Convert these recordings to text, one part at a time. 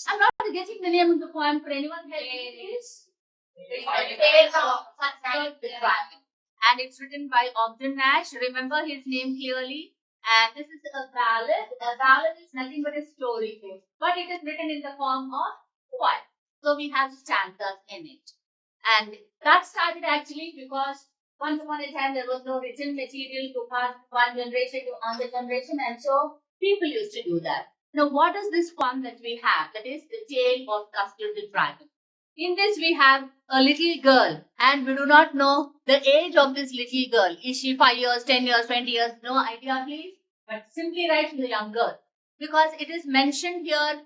I'm not getting the name of the poem for anyone help me, please. And it's written by Ogden Nash. Remember his name clearly. And this is a ballad. A ballad is nothing but a story, but it is written in the form of poem. So we have stanzas in it. And that started actually because once upon a time there was no written material to pass one generation to another generation, and so people used to do that. Now, what is this poem that we have? That is the tale of Custard the Dragon. In this, we have a little girl, and we do not know the age of this little girl. Is she 5 years, 10 years, 20 years? No idea, please. But simply write the young girl. Because it is mentioned here,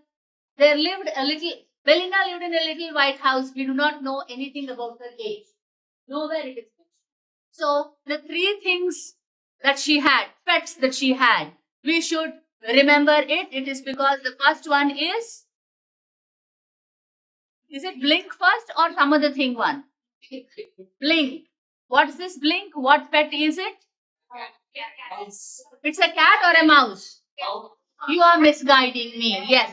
there lived a little, Belinda lived in a little white house. We do not know anything about her age. Nowhere it is mentioned. So, the three things that she had, pets that she had, we should remember it. It is because the first one is it Blink first or some other thing one? Blink. What's this Blink? What pet is it? It's a cat or a mouse? You are misguiding me. Yes.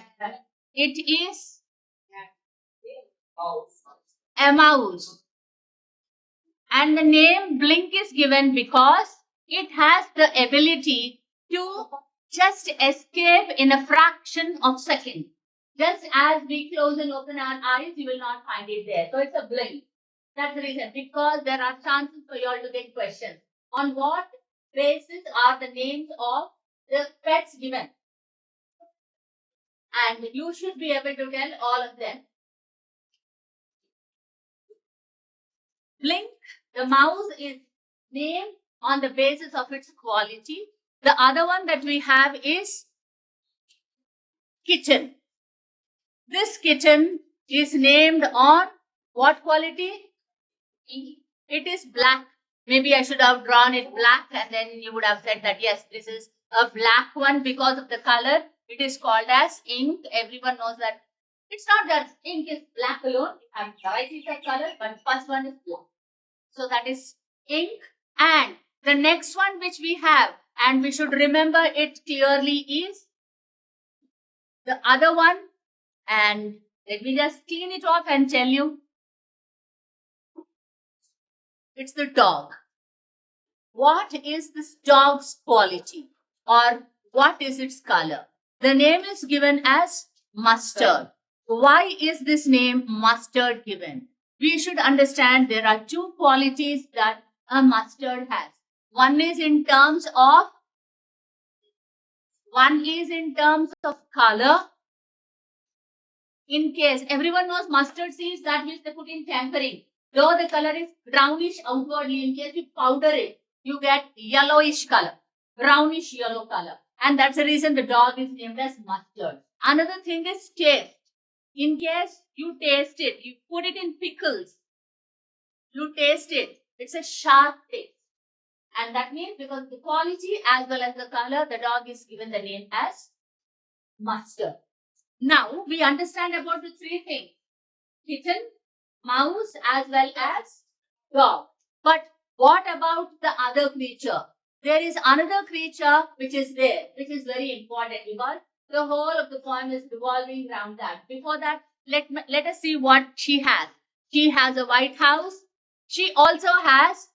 It is a mouse. And the name Blink is given because it has the ability to just escape in a fraction of second. Just as we close and open our eyes, you will not find it there. So it's a blink. That's the reason. Because there are chances for you all to get questions. On what basis are the names of the pets given? And you should be able to tell all of them. Blink, the mouse, is named on the basis of its quality. The other one that we have is kitten. This kitten is named on what quality? It is black. Maybe I should have drawn it black and then you would have said that yes, this is a black one because of the color. It is called as ink. Everyone knows that it's not that ink is black alone. It has varieties of color, but first one is black. So that is ink. And the next one which we have, and we should remember it clearly, is the other one. And let me just clean it off and tell you. It's the dog. What is this dog's quality? Or what is its color? The name is given as mustard. Why is this name mustard given? We should understand there are two qualities that a mustard has. One is in terms of color. In case everyone knows mustard seeds, that means they put in tempering. Though the color is brownish outwardly, in case you powder it, you get yellowish color, brownish yellow color. And that's the reason the dog is named as mustard. Another thing is taste. In case you taste it, you put it in pickles, you taste it, it's a sharp taste. And that means because of the quality as well as the color, the dog is given the name as mustard. Now we understand about the three things: kitten, mouse, as well as dog. But what about the other creature? There is another creature which is there, which is very important because the whole of the poem is revolving around that. Before that, let us see what she has. She has a white house. She also has,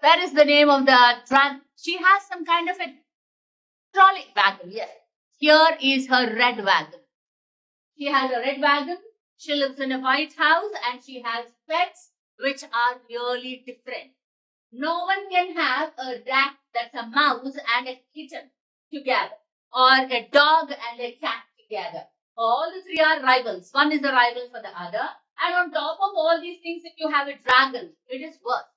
that is the name of the dragon. She has some kind of a trolley wagon. Yes. Here is her red wagon. She has a red wagon. She lives in a white house and she has pets which are really different. No one can have a rat, that's a mouse, and a kitten together, or a dog and a cat together. All the three are rivals. One is a rival for the other. And on top of all these things, if you have a dragon, it is worse.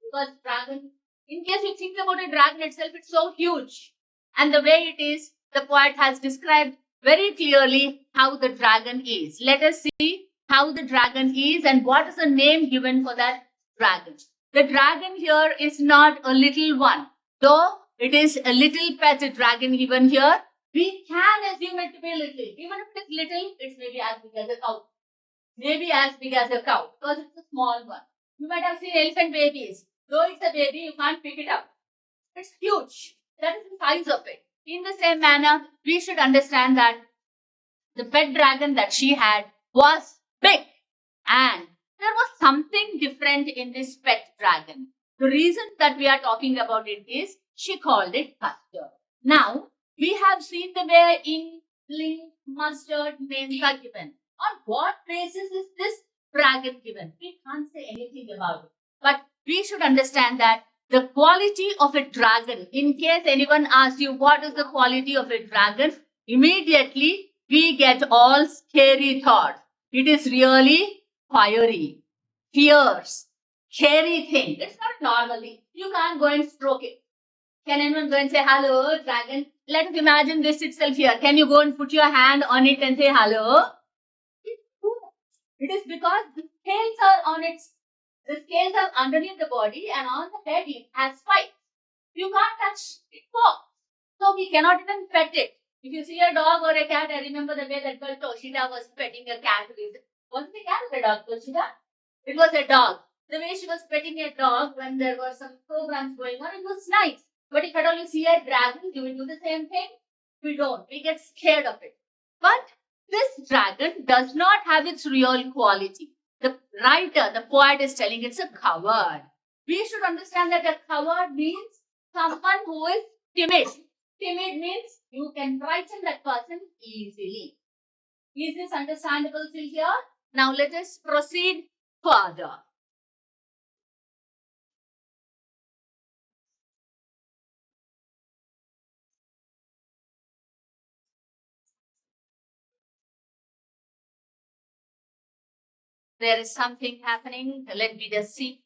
Because dragon, in case you think about a dragon itself, it's so huge. And the way it is, the poet has described very clearly how the dragon is. Let us see how the dragon is and what is the name given for that dragon. The dragon here is not a little one. Though it is a little pet dragon given here, we can assume it to be little. Even if it is little, it's maybe as big as a cow. Maybe as big as a cow because it's a small one. You might have seen elephant babies. Though it's a baby, you can't pick it up. It's huge. That is the size of it. In the same manner, we should understand that The pet dragon that she had was big, and there was something different in this pet dragon. The reason that we are talking about it is she called it Custard. Now, we have seen the way ink, link, mustard names are given. On what basis is this dragon given? We can't say anything about it. But we should understand that the quality of a dragon, in case anyone asks you what is the quality of a dragon, immediately we get all scary thoughts. It is really fiery, fierce, scary thing. It's not normal thing. You can't go and stroke it. Can anyone go and say hello, dragon? Let us imagine this itself here. Can you go and put your hand on it and say hello? It is because the scales are on its, the scales are underneath the body, and on the head it has spikes. You can't touch it pokes. So we cannot even pet it. If you see a dog or a cat, I remember the way that girl Toshida was petting a cat with, was it a cat or a dog, Toshida? It was a dog. The way she was petting a dog when there were some programs going on, it was nice. But if at all you see a dragon, do we do the same thing? We don't. We get scared of it. But this dragon does not have its real quality. The writer, the poet is telling it's a coward. We should understand that a coward means someone who is timid. Timid means you can frighten that person easily. Is this understandable till here? Now let us proceed further. There is something happening. Let me just see.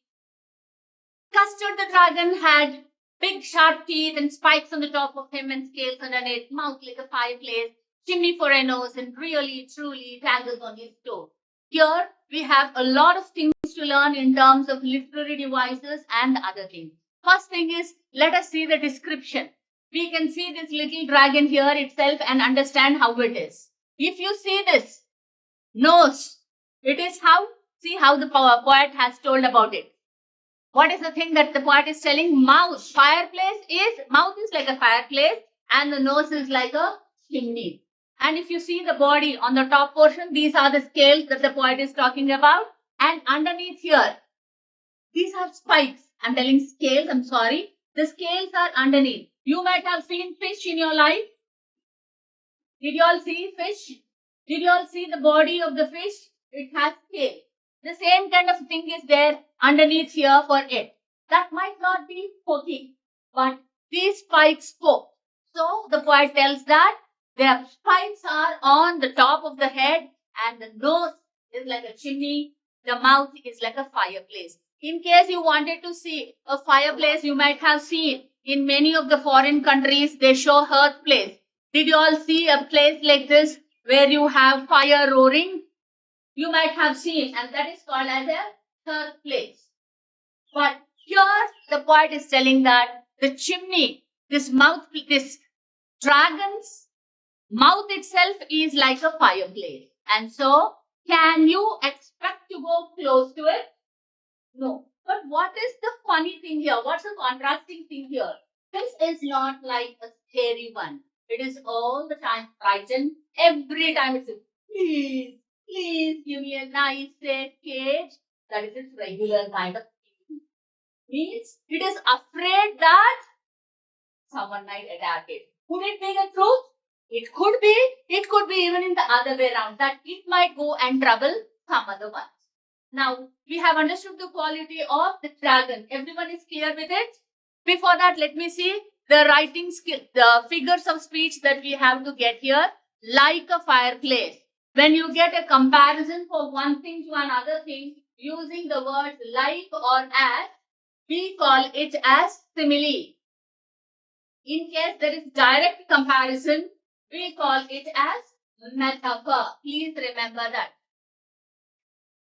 Custard the dragon had big sharp teeth and spikes on the top of him and scales underneath, mouth like a fireplace, chimney for a nose, and really, truly tangles on his toe. Here we have a lot of things to learn in terms of literary devices and other things. First thing is, let us see the description. We can see this little dragon here itself and understand how it is. If you see this nose, it is how, see how the poet has told about it. What is the thing that the poet is telling? Mouth. Fireplace is, mouth is like a fireplace and the nose is like a chimney. And if you see the body on the top portion, these are the scales that the poet is talking about. And underneath here, these are spikes. I'm telling scales, I'm sorry. The scales are underneath. You might have seen fish in your life. Did you all see fish? Did you all see the body of the fish? It has scales. The same kind of thing is there underneath here for it. That might not be poking, but these spikes poke. So the poet tells that their spikes are on the top of the head and the nose is like a chimney. The mouth is like a fireplace. In case you wanted to see a fireplace, you might have seen in many of the foreign countries, they show hearth place. Did you all see a place like this where you have fire roaring? You might have seen, and that is called as a hearth place. But here the poet is telling that the chimney, this mouth, this dragon's mouth itself is like a fireplace. And so, can you expect to go close to it? No. But what is the funny thing here? What's the contrasting thing here? This is not like a scary one. It is all the time frightened. Every time it says, please, please give me a nice safe cage. That is its regular kind of thing. Means it is afraid that someone might attack it. Could it be the truth? It could be. It could be even in the other way around, that it might go and trouble some other ones. Now, we have understood the quality of the dragon. Everyone is clear with it? Before that, let me see the writing skill, the figures of speech that we have to get here. Like a fireplace. When you get a comparison for one thing to another thing, using the words like or as, we call it as simile. In case there is direct comparison, we call it as metaphor. Please remember that.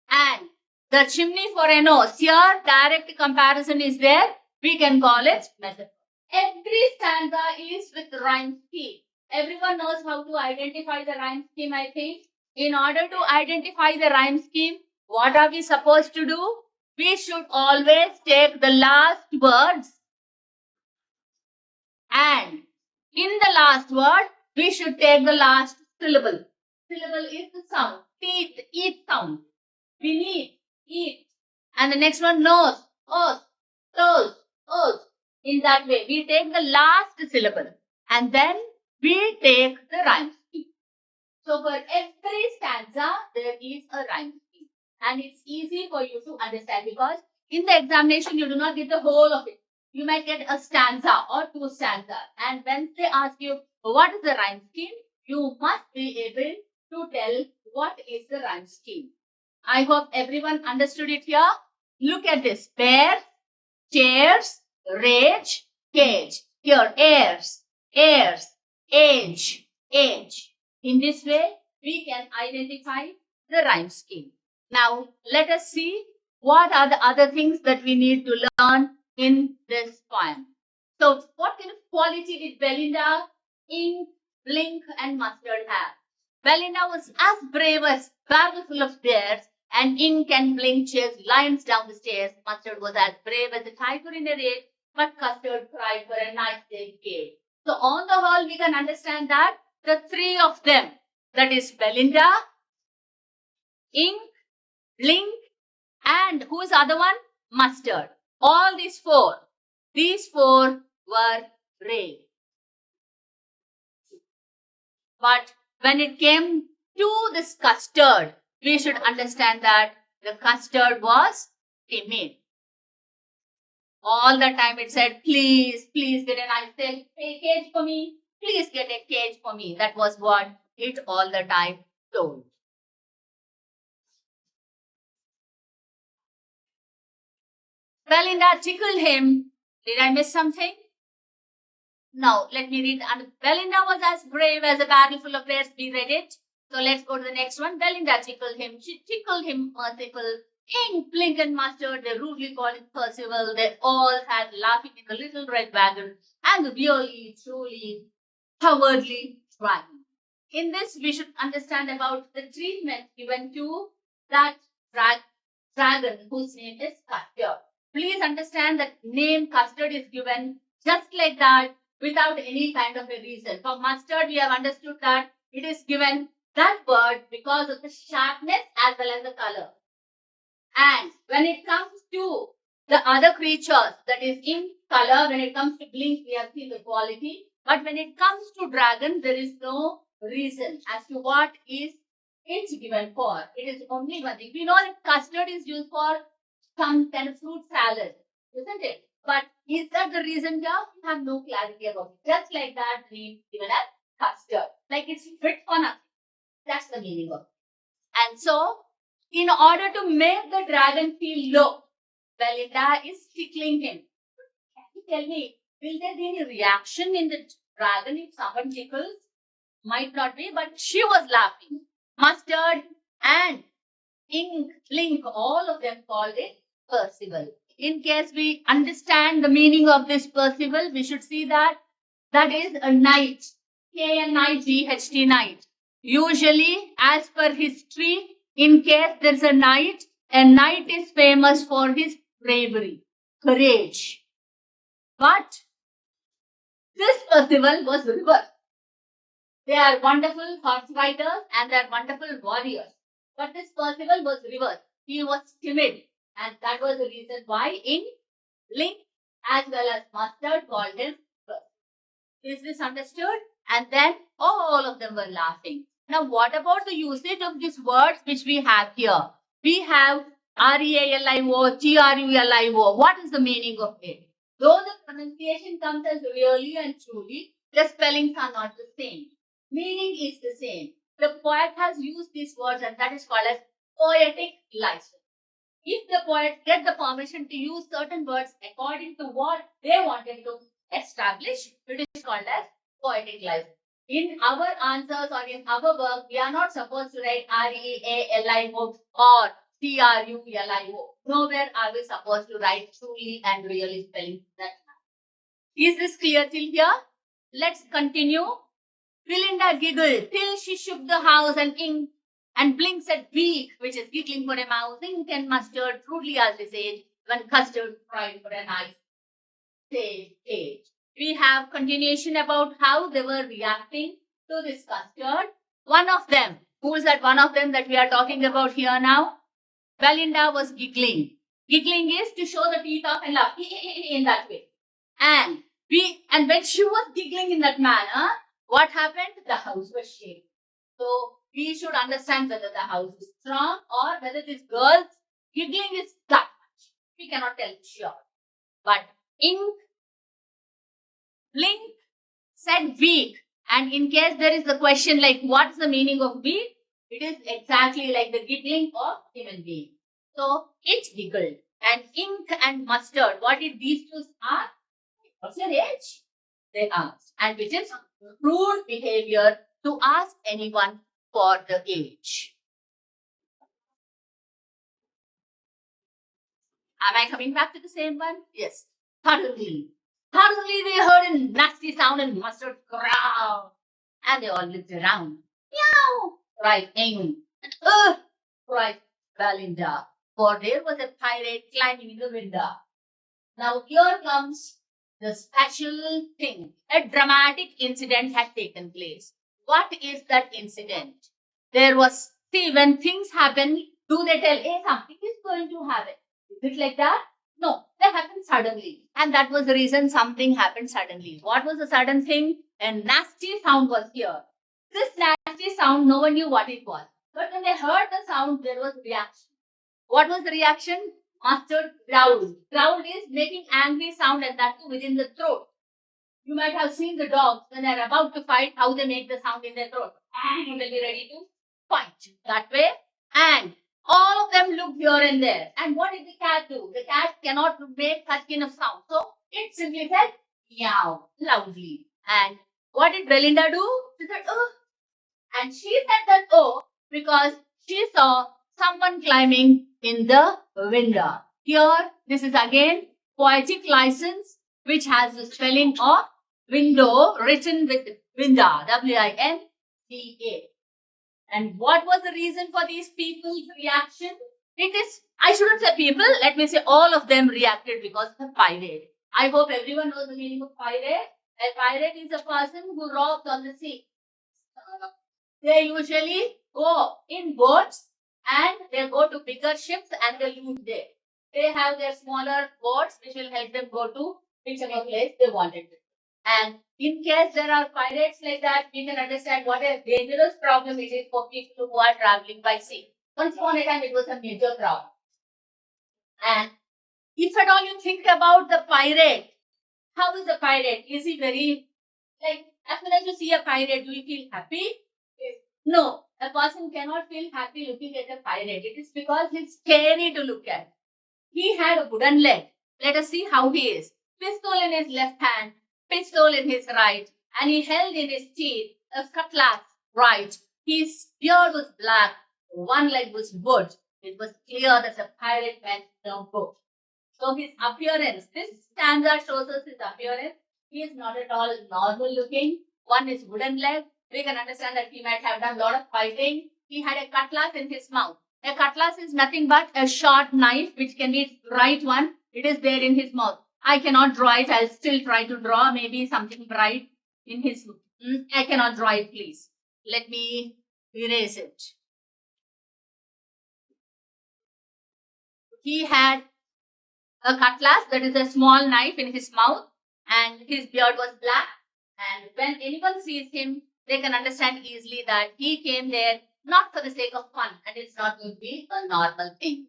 And the chimney for a nose, here direct comparison is there. We can call it metaphor. Every stanza is with rhyme scheme. Everyone knows how to identify the rhyme scheme, I think. In order to identify the rhyme scheme, what are we supposed to do? We should always take the last words, and in the last word, we should take the last syllable. syllable is the sound. Teeth, eat sound. Beneath, eat. And the next one, nose, os, toes, os. In that way, we take the last syllable and then we take the rhyme scheme. So for every stanza, there is a rhyme scheme. And it's easy for you to understand because in the examination, you do not get the whole of it. You might get a stanza or two stanzas. And when they ask you, what is the rhyme scheme? You must be able to tell what is the rhyme scheme. I hope everyone understood it here. Look at this. Bear, chairs, rage, cage. Here, airs, airs, age, age. In this way, we can identify the rhyme scheme. Now, let us see what are the other things that we need to learn in this poem. So, what kind of quality did Belinda, Ink, Blink, and Mustard have? Belinda was as brave as bag full of dares, and Ink and Blink chased lions down the stairs. Mustard was as brave as a tiger in a rage, but Custard cried for a nice day cave. So, on the whole, we can understand that the three of them, that is Belinda, Ink, Blink, and who is the other one? Mustard. All these four were brave. But when it came to this Custard, we should understand that the Custard was timid. All the time it said, please, please get a nice cage for me. Please get a cage for me. That was what it all the time told. Belinda tickled him. Did I miss something? No, let me read. And Belinda was as brave as a barrel full of bears. We read it. So let's go to the next one. Belinda tickled him. She tickled him merciful. Ink, Blink, and Mustard, they rudely called it Percival. They all had laughing in the little red wagon and the really, truly, cowardly dragon. In this, we should understand about the treatment given to that dragon whose name is Custard. Please understand that name Custard is given just like that without any kind of a reason. For Mustard, we have understood that it is given that word because of the sharpness as well as the color. And when it comes to the other creatures, that is in color, when it comes to Blink, we have seen the quality. But when it comes to dragon, there is no reason as to what is it given for. It is only one thing. We know that Custard is used for some kind of fruit salad, isn't it? But is that the reason here? We have no clarity about it. Just like that, the name given as Custard. Like it's fit for nothing. That's the meaning of it. And so, in order to make the dragon feel low, Belinda is tickling him. Can you tell me, will there be any reaction in the dragon if someone tickles? Might not be, but she was laughing. Mustard and Ink, Blink, all of them called it Percival. In case we understand the meaning of this Percival, we should see that that is a knight. K-N-I-G-H-T, knight. Usually, as per history, in case there's a knight is famous for his bravery, courage. But this Percival was reversed. They are wonderful horse riders and they are wonderful warriors. But this Percival was reversed. He was timid. And that was the reason why Ink, Blink, as well as Mustard called him Percival. Is this understood? And then all of them were laughing. Now, what about the usage of these words which we have here? We have R-E-A-L-I-O, T-R-U-L-I-O. What is the meaning of it? Though the pronunciation comes as really and truly, the spellings are not the same. Meaning is the same. The poet has used these words and that is called as poetic license. If the poets get the permission to use certain words according to what they wanted to establish, it is called as poetic license. In our answers or in our work, we are not supposed to write R-E-A-L-I-O or T-R-U-L-I-O. Nowhere are we supposed to write truly and really spelling that. Is this clear till here? Let's continue. Belinda giggled till she shook the house and Ink and Blink said beak, which is giggling for a mouse. Ink and Mustard rudely asked his age when Custard cried for a nice cage. We have continuation about how they were reacting to this Custard. One of them, who is that one of them that we are talking about here now? Belinda was giggling. Giggling is to show the teeth off and laugh in that way. And when she was giggling in that manner, what happened? The house was shaking. So we should understand whether the house is strong or whether this girl's giggling is that much. We cannot tell sure. But ink, blink said weak. And in case there is the question like what's the meaning of weak, it is exactly like the giggling of human being. So it giggled. And ink and mustard, what did these two ask? What's your age? They asked. And which is rude behavior to ask anyone for the age. Am I coming back to the same one? Yes. Suddenly they heard a nasty sound and mustard growl. And they all looked around. Meow! Cried Amy. Ugh! Cried Belinda. For there was a pirate climbing in the window. Now here comes the special thing. A dramatic incident had taken place. What is that incident? There was, see, when things happen, do they tell, hey, something is going to happen? Is it like that? No, they happen suddenly. And that was the reason something happened suddenly. What was the sudden thing? A nasty sound was here. This nasty sound, no one knew what it was. But when they heard the sound, there was reaction. What was the reaction? Mustard growled. Growled is making angry sound and that too within the throat. You might have seen the dogs when they're about to fight, how they make the sound in their throat. And they'll be ready to fight that way. And all of them looked here and there. And what did the cat do? The cat cannot make such kind of sound. So it simply said meow loudly. And what did Belinda do? She said, oh. And she said that oh because she saw someone climbing in the window. Here, this is again poetic license which has the spelling of window written with winda, W-I-N-D-A. And what was the reason for these people's reaction? It is, I shouldn't say people, let me say all of them reacted because of the pirate. I hope everyone knows the meaning of pirate. A pirate is a person who robs on the sea. They usually go in boats and they go to bigger ships and they loot there. They have their smaller boats which will help them go to whichever place they wanted to. And in case there are pirates like that, we can understand what a dangerous problem it is for people who are traveling by sea. Once upon a time, it was a major problem. And if at all you think about the pirate, how is the pirate? Is he very, like, as soon as you see a pirate, do you feel happy? No, a person cannot feel happy looking at a pirate. It is because it's scary to look at. He had a wooden leg. Let us see how he is. Pistol in his left hand, pistol in his right, and he held in his teeth a cutlass right. His beard was black, one leg was wood. It was clear that the pirate meant no boat. So his appearance, this stanza shows us his appearance. He is not at all normal looking. One is wooden leg. We can understand that he might have done a lot of fighting. He had a cutlass in his mouth. A cutlass is nothing but a short knife which can be right one. It is there in his mouth. I cannot draw it. I'll still try to draw maybe something bright in his. I cannot draw it, please. Let me erase it. He had a cutlass, that is a small knife in his mouth, and his beard was black. And when anyone sees him, they can understand easily that he came there not for the sake of fun, and it's not going to be a normal thing.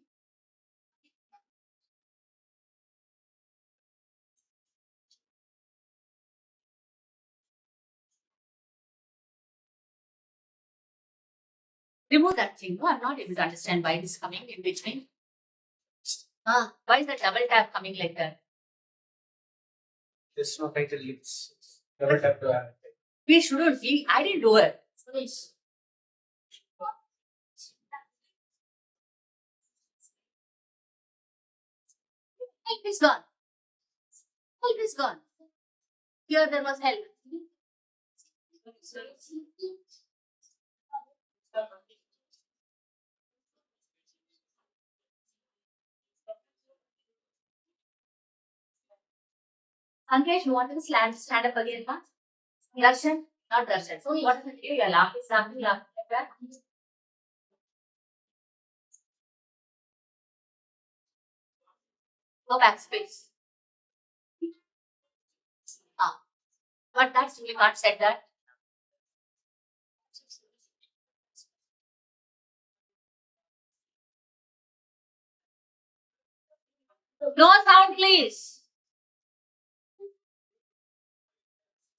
Remove that thing. No, I'm not able to understand why it is coming in between. Why is the double tap coming like that? There's no title. It's double tap to add. We shouldn't. I didn't do it. Help is gone. Help is gone. Here there was help. Ankesh, you want to stand up again, huh? Darshan? Not that side. So what is it? You are laughing, laughing, laughing like that. Go back space. Ah, but that's we can't say that. No sound, please.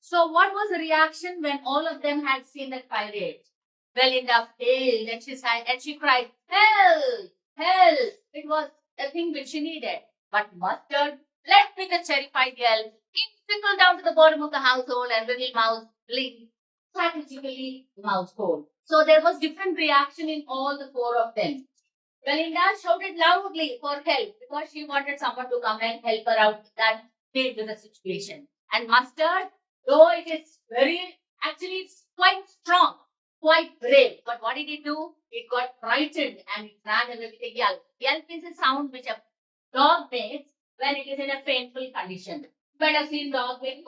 So what was the reaction when all of them had seen that pirate? Belinda failed and she cried, "Help! Help!" It was a thing which she needed. But Mustard, left with a terrified yell, it trickled down to the bottom of the household and little mouse blinked strategically the mouse hole. So there was different reaction in all the four of them. Belinda shouted loudly for help because she wanted someone to come and help her out with that dangerous situation. And Mustard, though it is actually it's quite strong, quite brave. But what did it do? It got frightened and it ran away with a yelp. Yelp is a sound which a dog makes when it is in a painful condition. You might have seen dogs make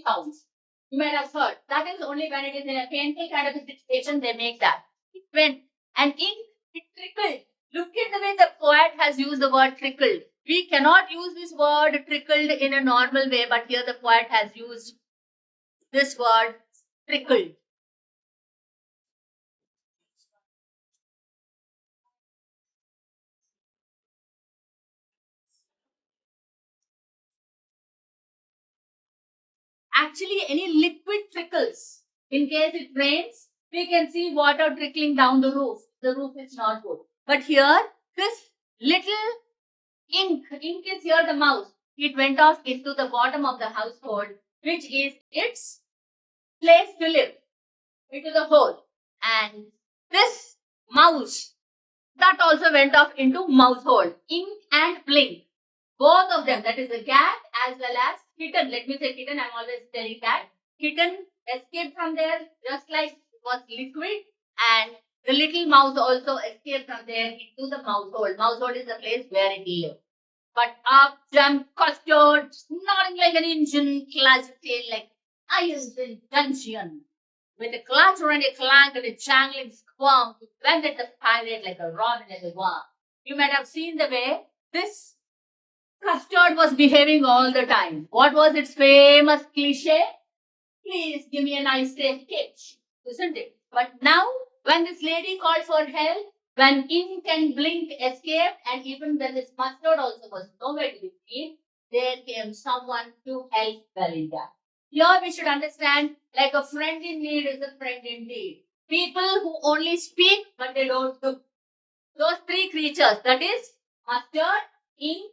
sounds. You might have heard. That is only when it is in a painful kind of a situation they make that. It went and ink, it trickled. Look at the way the poet has used the word trickled. We cannot use this word trickled in a normal way, but here the poet has used this word trickled. Actually, any liquid trickles. In case it rains, we can see water trickling down the roof. The roof is not good. But here, this little ink is here the mouse. It went off into the bottom of the household, which is its place to live, into the hole. And this mouse, that also went off into mouse hole. Ink and blink. Both of them, that is the cat as well as kitten. Let me say kitten, I'm always telling cat. Kitten escaped from there just like it was liquid, and the little mouse also escaped from there into the mouse hole. Mouse hole is the place where it lives. But up jumped Custard, snoring like an engine, classic tail like irons in dungeon. With a clatter and a clank and a jangling squawk, it wended the pirate like a robin at the worm. You might have seen the way this Custard was behaving all the time. What was its famous cliche? Please give me a nice safe cage, isn't it? But now, when this lady called for help, when Ink and Blink escaped, and even when this Mustard also was nowhere to be seen, there came someone to help Belinda. Here we should understand, like a friend in need is a friend indeed. People who only speak but they don't do. Those three creatures, that is Mustard, Ink,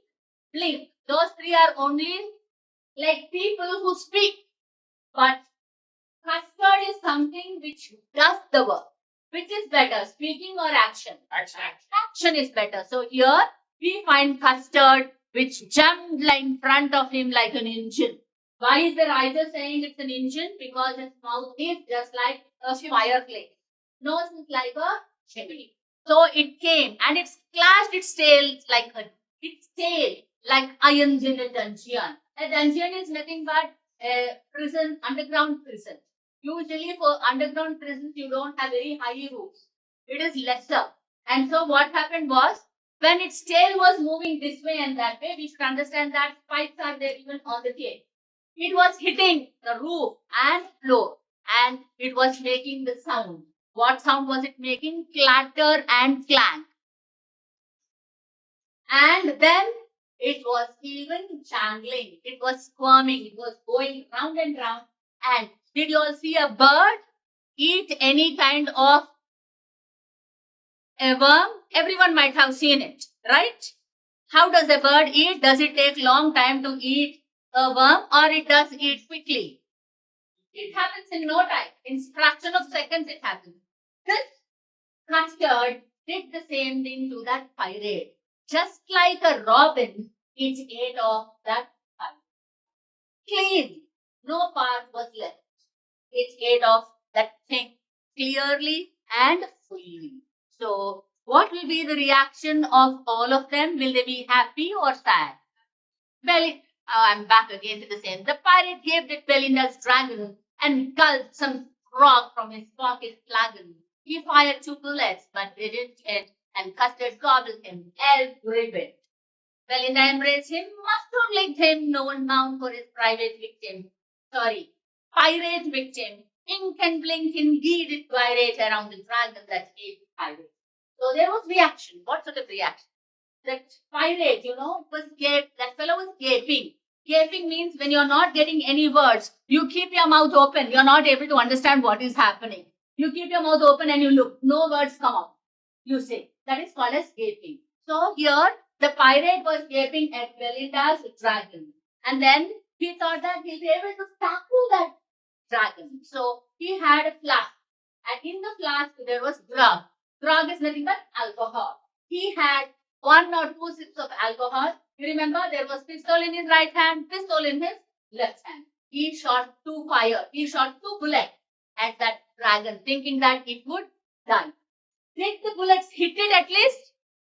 Blink. Those three are only like people who speak, but Custard is something which does the work. Which is better, speaking or action? Action. Action is better. So here we find Custard which jumped like in front of him like an engine. Why is the writer saying it's an engine? Because its mouth is just like a fireplace. Nose is like a chimney. So it came and it clashed its tail like irons in a dungeon. A dungeon is nothing but a prison, underground prison. Usually for underground prisons, you don't have very high roofs. It is lesser. And so what happened was, when its tail was moving this way and that way, we should understand that spikes are there even on the tail. It was hitting the roof and floor and it was making the sound. What sound was it making? Clatter and clank. And then it was even jangling. It was squirming. It was going round and round. And did you all see a bird eat any kind of a worm? Everyone might have seen it, right? How does a bird eat? Does it take long time to eat a worm or it does eat quickly? It happens in no time. In fraction of seconds it happens. This Custard did the same thing to that pirate. Just like a robin, it ate off that pirate. Clean. No part was left. It ate off that thing clearly and fully. So, what will be the reaction of all of them? Will they be happy or sad? I'm back again to the same. The pirate gave that Belinda's dragon and gulped some grog from his pocket flagon. He fired 2 bullets, but they didn't hit, and Custard gobbled him every. Belinda embraced him, Mustard licked him, no one bound for his private victim. Sorry, pirate victim. Ink and blink indeed it gyrate around the dragon that ate pirate. So there was reaction. What sort of reaction? That pirate, that fellow was gaping. Gaping means when you're not getting any words, you keep your mouth open. You're not able to understand what is happening. You keep your mouth open and you look. No words come out. You say. That is called as gaping. So here, the pirate was gaping at Belinda's dragon. And then he thought that he'll be able to tackle that dragon. So he had a flask. And in the flask, there was grog. Grog is nothing but alcohol. He had 1 or 2 sips of alcohol. You remember there was pistol in his right hand, pistol in his left hand. He shot 2 bullets at that dragon, thinking that it would die. Did the bullets hit it at least?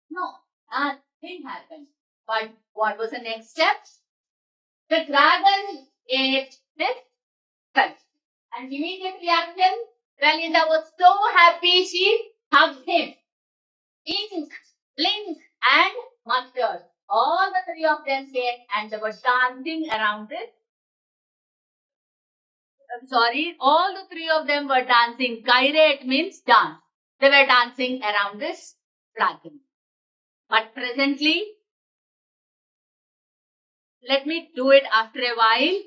No, nothing happened. But what was the next step? The dragon ate this skull. And immediate reaction, Belinda was so happy she hugged him. Ink, blink, and mustard. All the 3 of them came and they were dancing around it. All the 3 of them were dancing. Gyrate means dance. They were dancing around this dragon. But presently, let me do it after a while.